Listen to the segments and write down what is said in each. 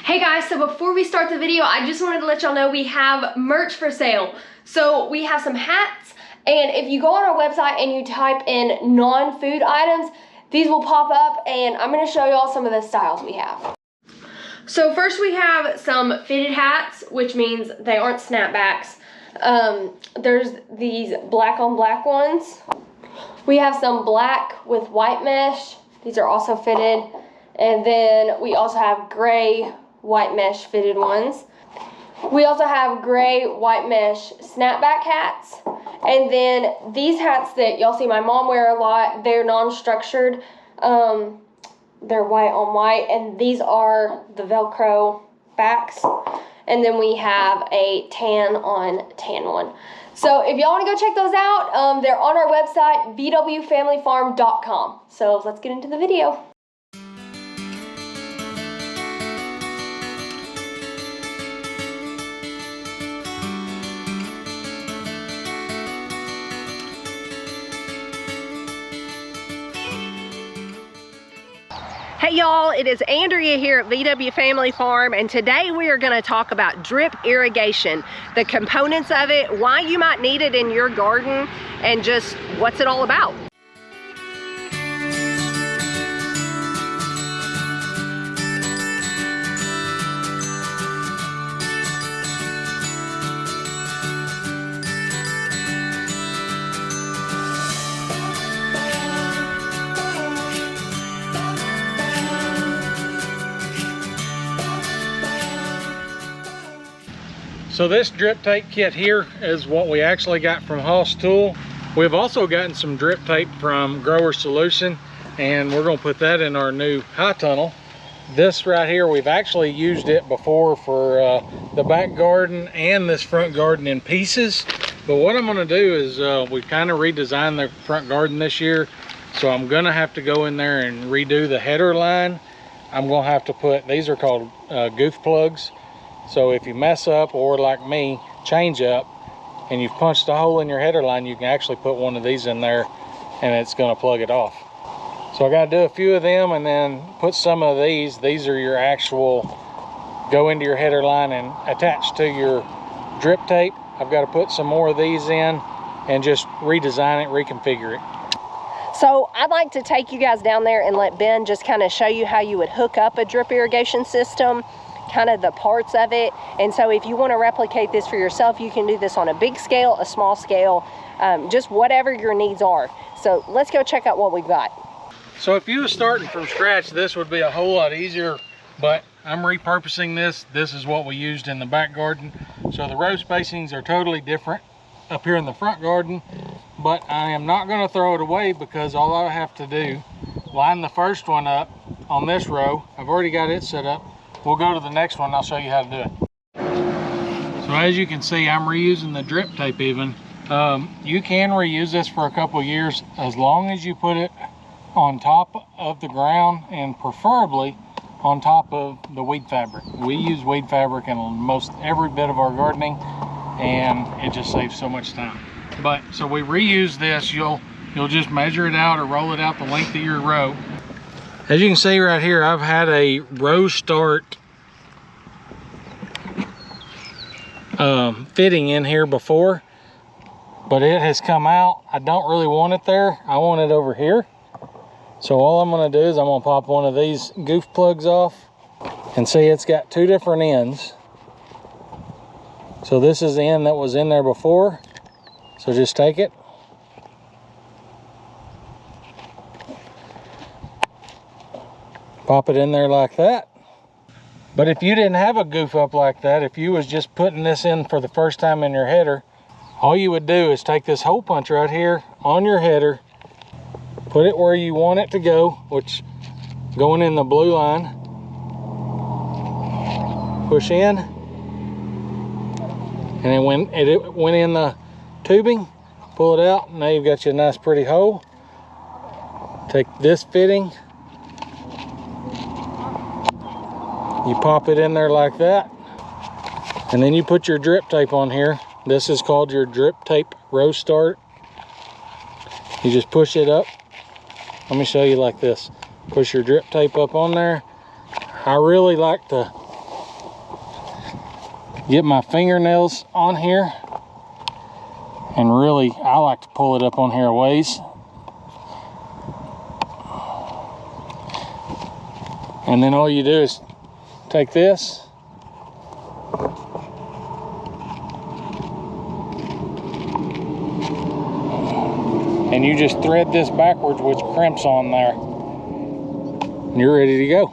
Hey guys, so before we start the video, I just wanted to let y'all know we have merch for sale. So we have some hats, and if you go on our website and you type in non-food items, these will pop up, and I'm gonna show y'all some of the styles we have. So first we have some fitted hats, which means they aren't snapbacks. There's these black on black ones. We have some black with white mesh. These are also fitted. And then we also have gray white mesh fitted ones. We also have gray white mesh snapback hats. And then these hats that y'all see my mom wear a lot, they're non-structured. They're white on white, and these are the Velcro backs. And then we have a tan on tan one. So if y'all want to go check those out, they're on our website, vwfamilyfarm.com. So let's get into the video. Hey y'all, it is Andrea here at VW Family Farm, and today we are going to talk about drip irrigation, the components of it, why you might need it in your garden, and just what's it all about. So this drip tape kit here is what we actually got from Hoss Tool. We've also gotten some drip tape from Grower Solution, and we're going to put that in our new high tunnel. This right here, we've actually used it before for the back garden and this front garden in pieces. But what I'm going to do is we kind of redesigned the front garden this year, so I'm going to have to go in there and redo the header line. I'm going to have to put, these are called goof plugs. So if you mess up, or like me, change up, and you've punched a hole in your header line, you can actually put one of these in there and it's going to plug it off. So I got to do a few of them and then put some of these. These are your actual, go into your header line and attach to your drip tape. I've got to put some more of these in and just redesign it, reconfigure it. So I'd like to take you guys down there and let Ben just kind of show you how you would hook up a drip irrigation system, kind of the parts of it. And so if you want to replicate this for yourself, you can do this on a big scale, a small scale, just whatever your needs are. So let's go check out what we've got. So if you were starting from scratch, this would be a whole lot easier, but I'm repurposing this. This is what we used in the back garden. So the row spacings are totally different up here in the front garden, but I am not going to throw it away because all I have to do, line the first one up on this row. I've already got it set up. We'll go to the next one and I'll show you how to do it. So as you can see, I'm reusing the drip tape even. You can reuse this for a couple of years as long as you put it on top of the ground and preferably on top of the weed fabric. We use weed fabric in most every bit of our gardening, and it just saves so much time. But so we reuse this, you'll just measure it out or roll it out the length of your row. As you can see right here, I've had a row start fitting in here before, but it has come out. I don't really want it there. I want it over here. So all I'm going to do is I'm going to pop one of these goof plugs off, and see it's got two different ends. So this is the end that was in there before. So just take it. Pop it in there like that. But if you didn't have a goof up like that, if you was just putting this in for the first time in your header, all you would do is take this hole punch right here on your header, put it where you want it to go, which going in the blue line, push in, and then when it went in the tubing, pull it out, and now you've got you a nice pretty hole. Take this fitting, you pop it in there like that, and then you put your drip tape on here. This is called your drip tape row start. You just push it up. Let me show you like this. Push your drip tape up on there. I really like to get my fingernails on here, and really I like to pull it up on here a ways. And then all you do is take this and you just thread this backwards, which crimps on there. And you're ready to go.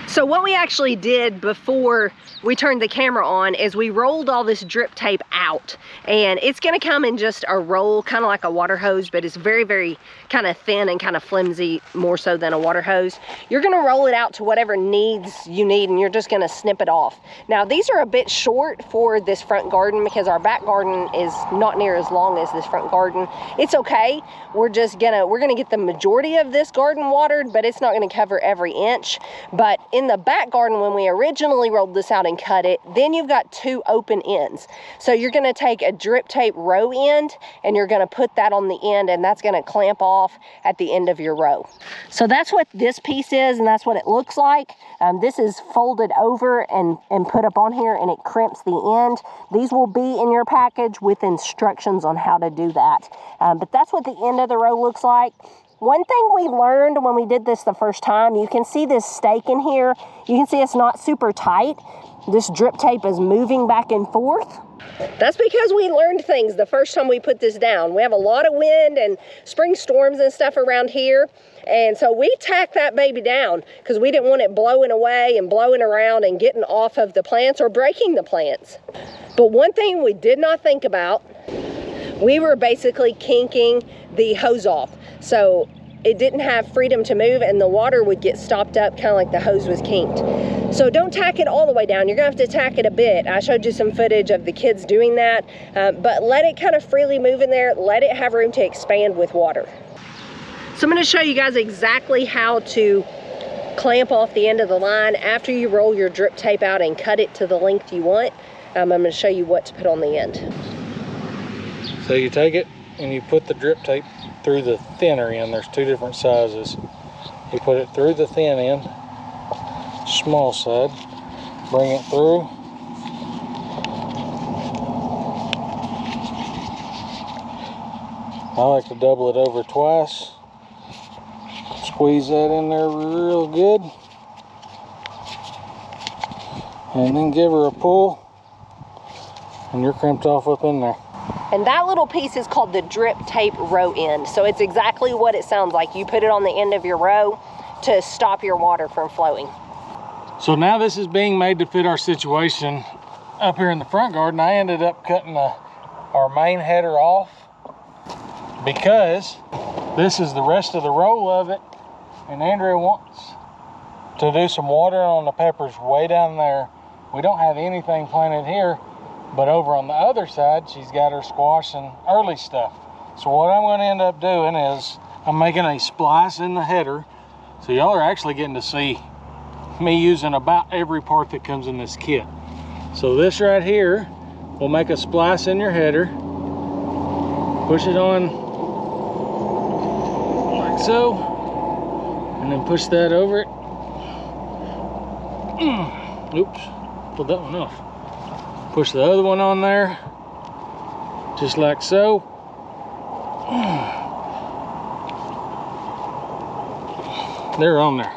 So what we actually did before we turned the camera on is we rolled all this drip tape out, and it's going to come in just a roll, kind of like a water hose, but it's very, very kind of thin and kind of flimsy, more so than a water hose. You're going to roll it out to whatever needs you need, and you're just going to snip it off. Now these are a bit short for this front garden because our back garden is not near as long as this front garden. It's okay. We're gonna get the majority of this garden watered, but it's not going to cover every inch. But in the back garden, when we originally rolled this out and cut it, then you've got two open ends. So you're going to take a drip tape row end and you're going to put that on the end, and that's going to clamp off at the end of your row. So that's what this piece is, and that's what it looks like. This is folded over and put up on here, and it crimps the end. These will be in your package with instructions on how to do that. But that's what the end of the row looks like. One thing we learned when we did this the first time, you can see this stake in here. You can see it's not super tight. This drip tape is moving back and forth. That's because we learned things the first time we put this down. We have a lot of wind and spring storms and stuff around here. And so we tacked that baby down because we didn't want it blowing away and blowing around and getting off of the plants or breaking the plants. But one thing we did not think about, we were basically kinking the hose off. So it didn't have freedom to move, and the water would get stopped up kind of like the hose was kinked. So don't tack it all the way down. You're gonna have to tack it a bit. I showed you some footage of the kids doing that, but let it kind of freely move in there. Let it have room to expand with water. So I'm gonna show you guys exactly how to clamp off the end of the line after you roll your drip tape out and cut it to the length you want. I'm gonna show you what to put on the end. So you take it and you put the drip tape through the thinner end. There's two different sizes. You put it through the thin end, small side, bring it through, I like to double it over twice, squeeze that in there real good, and then give her a pull, and you're crimped off up in there. And that little piece is called the drip tape row end. So it's exactly what it sounds like. You put it on the end of your row to stop your water from flowing. So now this is being made to fit our situation up here in the front garden. I ended up cutting our main header off because this is the rest of the roll of it. And Andrea wants to do some watering on the peppers way down there. We don't have anything planted here. But over on the other side, she's got her squash and early stuff. So what I'm going to end up doing is I'm making a splice in the header. So y'all are actually getting to see me using about every part that comes in this kit. So this right here will make a splice in your header. Push it on like so. And then push that over it. Oops, pulled that one off. Push the other one on there, just like so. They're on there.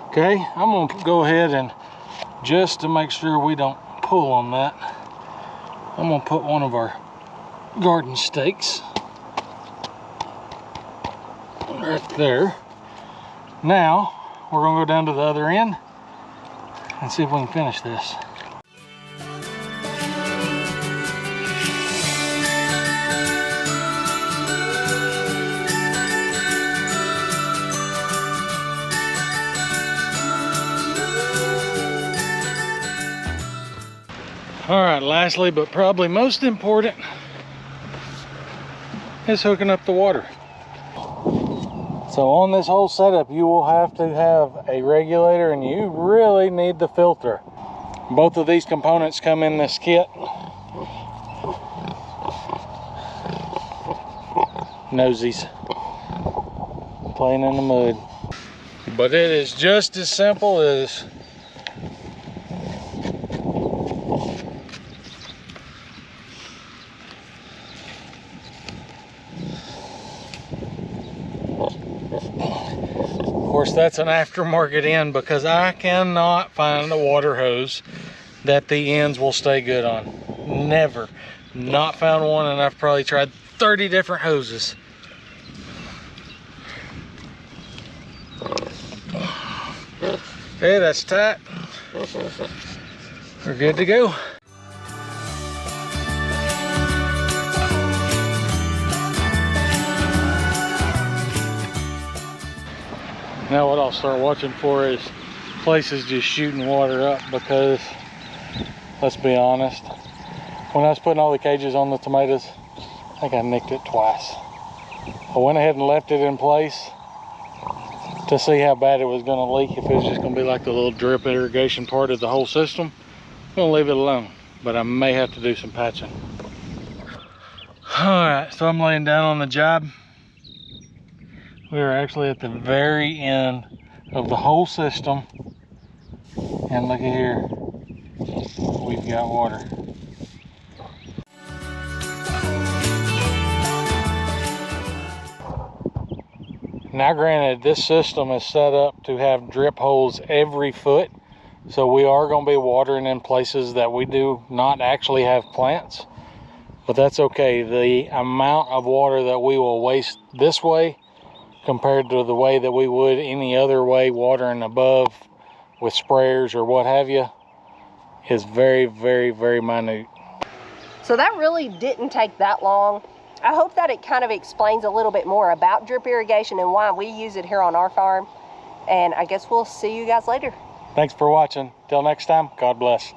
Okay, I'm gonna go ahead and just to make sure we don't pull on that, I'm gonna put one of our garden stakes right there. Now, we're gonna go down to the other end and see if we can finish this. All right, lastly, but probably most important, is hooking up the water. So on this whole setup, you will have to have a regulator, and you really need the filter. Both of these components come in this kit. Nosies, playing in the mud. But it is just as simple as that's an aftermarket end, because I cannot find a water hose that the ends will stay good on. Never. Not found one, and I've probably tried 30 different hoses. Okay, that's tight. We're good to go. Now what I'll start watching for is places just shooting water up, because let's be honest, when I was putting all the cages on the tomatoes, I think I nicked it twice. I went ahead and left it in place to see how bad it was going to leak. If it was just going to be like the little drip irrigation part of the whole system, I'm going to leave it alone, but I may have to do some patching. All right, so I'm laying down on the job. We are actually at the very end of the whole system, and look at here, we've got water. Now granted, this system is set up to have drip holes every foot, so we are going to be watering in places that we do not actually have plants, but that's okay. The amount of water that we will waste this way compared to the way that we would any other way, watering above with sprayers or what have you, is very, very, very minute. So that really didn't take that long. I hope that it kind of explains a little bit more about drip irrigation and why we use it here on our farm. And I guess we'll see you guys later. Thanks for watching. Till next time, God bless.